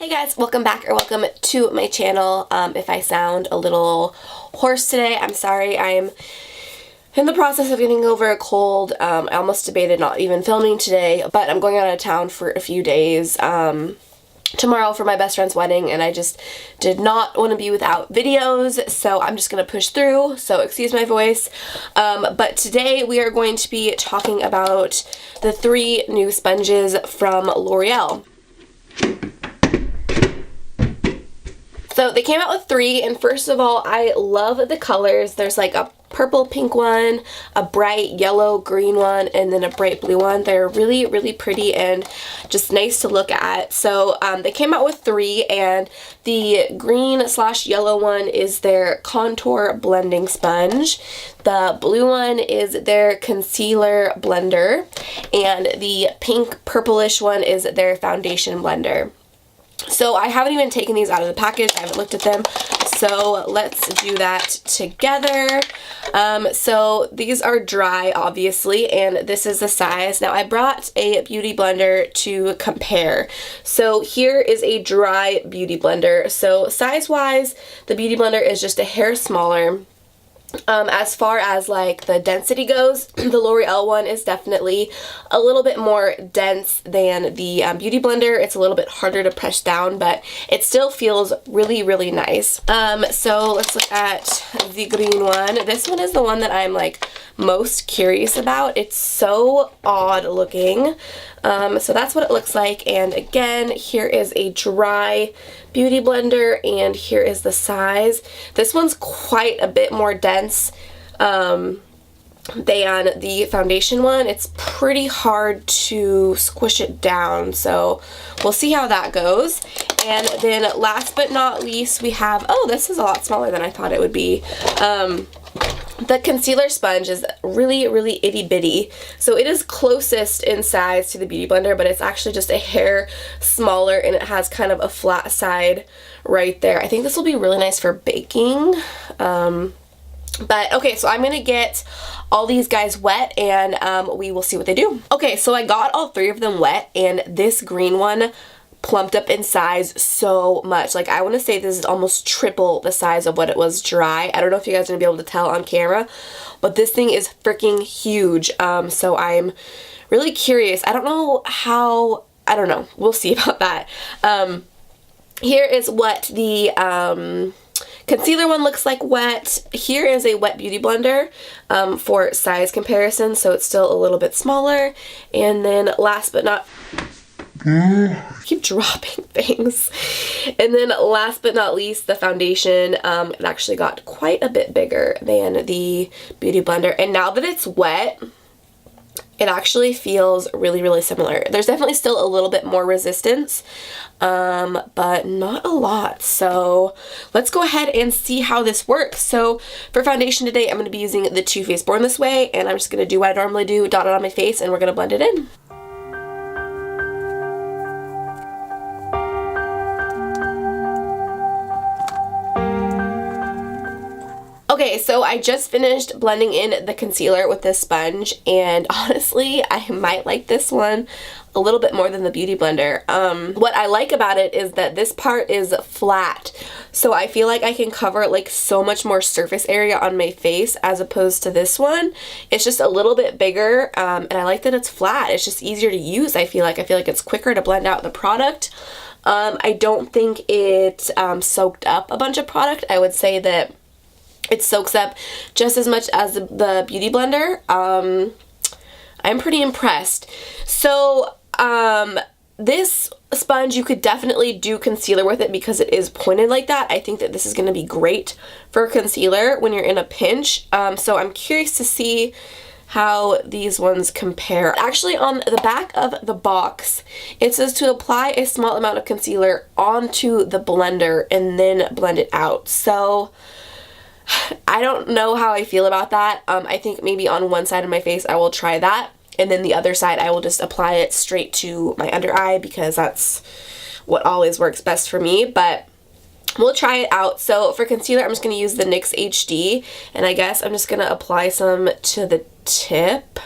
Hey guys, welcome back or welcome to my channel. If I sound a little hoarse today, I'm sorry. I'm in the process of getting over a cold. I almost debated not even filming today, but I'm going out of town for a few days tomorrow for my best friend's wedding, and I just did not want to be without videos, so I'm just going to push through, so excuse my voice. But today we are going to be talking about the 3 new sponges from L'Oreal. So they came out with 3, and first of all, I love the colors. There's like a purple pink one, a bright yellow green one, and then a bright blue one. They're really, really pretty and just nice to look at. So they came out with 3, and the green/yellow one is their contour blending sponge. The blue one is their concealer blender, and the pink purplish one is their foundation blender. So I haven't even taken these out of the package. I haven't looked at them. So let's do that together. So these are dry, obviously, and this is the size. Now I brought a beauty blender to compare. So here is a dry beauty blender. So size-wise, the beauty blender is just a hair smaller. As far as like the density goes, the L'Oreal one is definitely a little bit more dense than the Beauty Blender. It's a little bit harder to press down, but it still feels really, really nice. So let's look at the green one. This one is the one that I'm like most curious about. It's so odd looking. So that's what it looks like, and again, here is a dry beauty blender, and here is the size. This one's quite a bit more dense than the foundation one. It's pretty hard to squish it down, so we'll see how that goes. And then last but not least, we have, oh, this is a lot smaller than I thought it would be. The concealer sponge is really, really itty bitty. So it is closest in size to the Beauty Blender, but it's actually just a hair smaller, and it has kind of a flat side right there. I think this will be really nice for baking. But okay, so I'm gonna get all these guys wet, and we will see what they do. Okay, so I got all 3 of them wet, and this green one plumped up in size so much. Like, I want to say this is almost triple the size of what it was dry. I don't know if you guys are going to be able to tell on camera, but this thing is freaking huge. So I'm really curious. I don't know how, I don't know. We'll see about that. Here is what the concealer one looks like wet. Here is a wet beauty blender for size comparison, so it's still a little bit smaller. And then last but not keep dropping things. And then last but not least, the foundation. It actually got quite a bit bigger than the beauty blender, and now that it's wet, it actually feels really, really similar. There's definitely still a little bit more resistance, but not a lot. So let's go ahead and see how this works. So for foundation today, I'm going to be using the Too Faced Born This Way, and I'm just going to do what I normally do, dot it on my face, and we're going to blend it in. Okay, so I just finished blending in the concealer with this sponge, and honestly, I might like this one a little bit more than the Beauty Blender. What I like about it is that this part is flat, so I feel like I can cover like so much more surface area on my face as opposed to this one. It's just a little bit bigger, and I like that it's flat. It's just easier to use, I feel like. It's quicker to blend out the product. I don't think it soaked up a bunch of product. I would say that it soaks up just as much as the Beauty Blender. I'm pretty impressed. So this sponge, you could definitely do concealer with it because it is pointed like that. I think that this is going to be great for concealer when you're in a pinch. So I'm curious to see how these ones compare. Actually, on the back of the box, it says to apply a small amount of concealer onto the blender and then blend it out. So I don't know how I feel about that. I think maybe on one side of my face I will try that, and then the other side I will just apply it straight to my under eye because that's what always works best for me, but we'll try it out. So for concealer, I'm just going to use the NYX HD, and I guess I'm just going to apply some to the tip.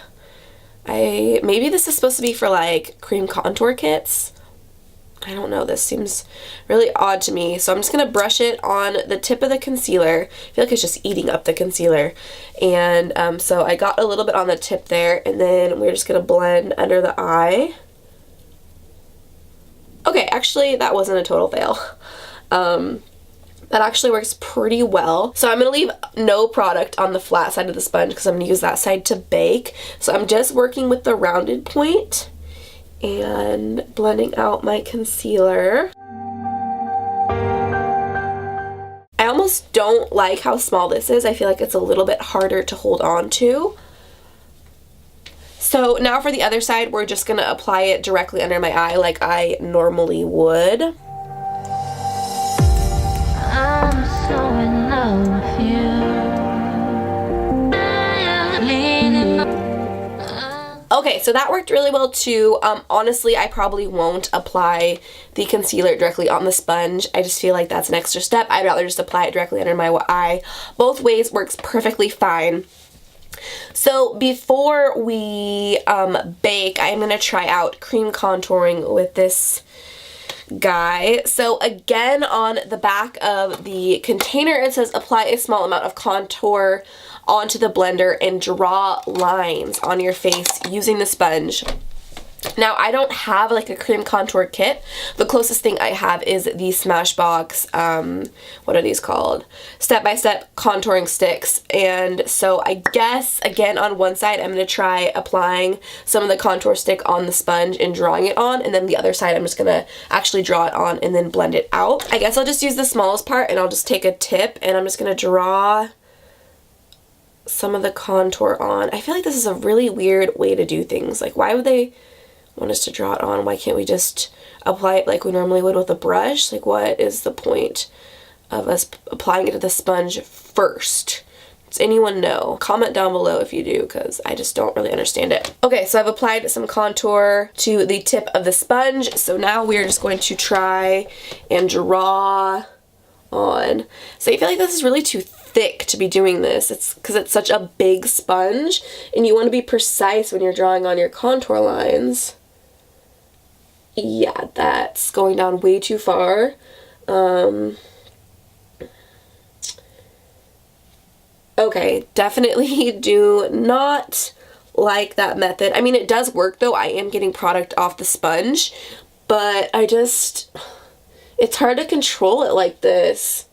Maybe this is supposed to be for like cream contour kits. I don't know, this seems really odd to me. So I'm just going to brush it on the tip of the concealer. I feel like it's just eating up the concealer. And so I got a little bit on the tip there, and then we're just going to blend under the eye. Okay, actually that wasn't a total fail. That actually works pretty well. So I'm going to leave no product on the flat side of the sponge because I'm going to use that side to bake. So I'm just working with the rounded point and blending out my concealer. I almost don't like how small this is. I feel like it's a little bit harder to hold on to. So now for the other side, we're just going to apply it directly under my eye like I normally would. I'm so in love with you. Okay, so that worked really well too. Honestly, I probably won't apply the concealer directly on the sponge. I just feel like that's an extra step. I'd rather just apply it directly under my eye. Both ways works perfectly fine. So before we bake, I'm going to try out cream contouring with this guy. So again, on the back of the container, it says apply a small amount of contour onto the blender and draw lines on your face using the sponge. Now, I don't have like a cream contour kit. The closest thing I have is the Smashbox, what are these called? Step-by-step contouring sticks. And so I guess, again, on one side, I'm going to try applying some of the contour stick on the sponge and drawing it on. And then the other side, I'm just going to actually draw it on and then blend it out. I guess I'll just use the smallest part and I'll just take a tip and I'm just going to draw some of the contour on. I feel like this is a really weird way to do things. Like, why would they want us to draw it on? Why can't we just apply it like we normally would with a brush? Like, what is the point of us applying it to the sponge first? Does anyone know? Comment down below if you do, because I just don't really understand it. Okay, so I've applied some contour to the tip of the sponge. So now we're just going to try and draw on. So I feel like this is really too thick to be doing this. It's because it's such a big sponge and you want to be precise when you're drawing on your contour lines. Yeah, that's going down way too far. Okay, definitely do not like that method. I mean, it does work though. I am getting product off the sponge, but it's hard to control it like this.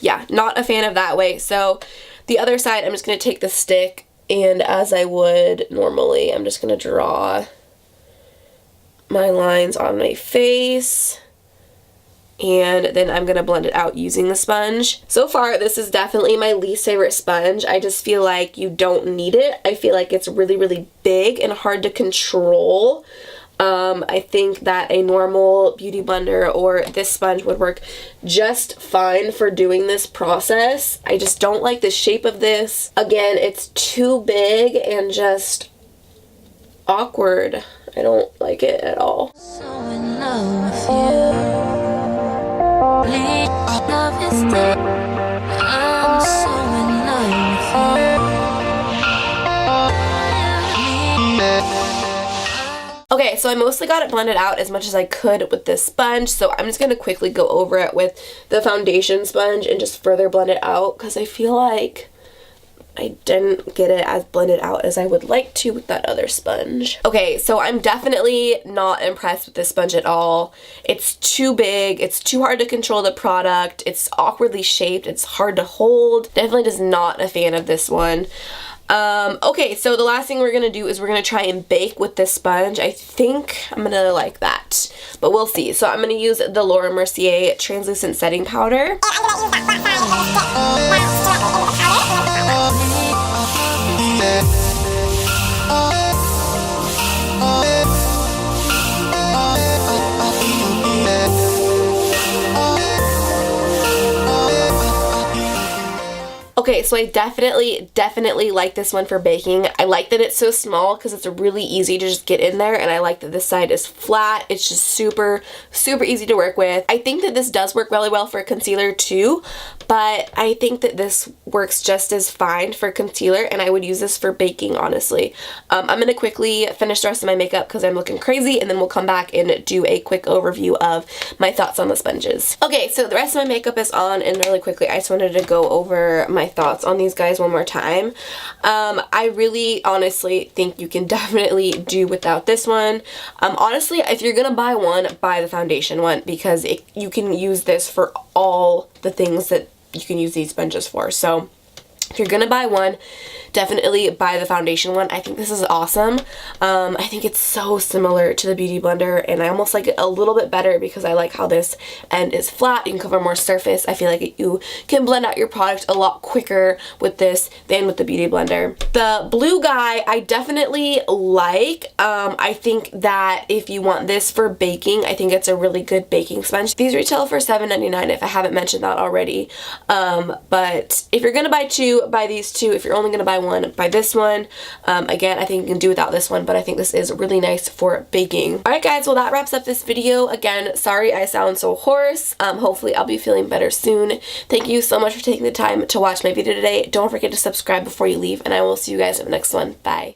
Yeah, not a fan of that way. So the other side, I'm just going to take the stick and as I would normally, I'm just going to draw my lines on my face and then I'm going to blend it out using the sponge. So far, this is definitely my least favorite sponge. I just feel like you don't need it. I feel like it's really, really big and hard to control. I think that a normal beauty blender or this sponge would work just fine for doing this process. I just don't like the shape of this. Again, it's too big and just awkward. I don't like it at all. So in love with you. Love is dead. I'm so in love with you. Okay, so I mostly got it blended out as much as I could with this sponge, so I'm just going to quickly go over it with the foundation sponge and just further blend it out because I feel like I didn't get it as blended out as I would like to with that other sponge. Okay, so I'm definitely not impressed with this sponge at all. It's too big, it's too hard to control the product, it's awkwardly shaped, it's hard to hold. Definitely just not a fan of this one. Okay, so the last thing we're gonna do is we're gonna try and bake with this sponge. I think I'm gonna like that, but we'll see. So I'm gonna use the Laura Mercier translucent setting powder. Okay, so I definitely like this one for baking. I like that it's so small because it's really easy to just get in there, and I like that this side is flat. It's just super easy to work with. I think that this does work really well for concealer too, but I think that this works just as fine for concealer, and I would use this for baking, honestly. I'm going to quickly finish the rest of my makeup because I'm looking crazy, and then we'll come back and do a quick overview of my thoughts on the sponges. Okay, so the rest of my makeup is on, and really quickly, I just wanted to go over my thoughts on these guys one more time. I really honestly think you can definitely do without this one. Honestly, if you're gonna buy one, buy the foundation one, because you can use this for all the things that you can use these sponges for. So if you're gonna buy one, definitely buy the foundation one. I think this is awesome. I think it's so similar to the Beauty Blender, and I almost like it a little bit better because I like how this end is flat. You can cover more surface. I feel like you can blend out your product a lot quicker with this than with the Beauty Blender. The blue guy, I definitely like. I think that if you want this for baking, I think it's a really good baking sponge. These retail for $7.99 if I haven't mentioned that already. But if you're gonna buy two, buy these two. If you're only gonna buy one, buy this one. Again, I think you can do without this one, but I think this is really nice for baking. Alright guys, well that wraps up this video. Again, sorry I sound so hoarse. Hopefully I'll be feeling better soon. Thank you so much for taking the time to watch my video today. Don't forget to subscribe before you leave, and I will see you guys in the next one. Bye.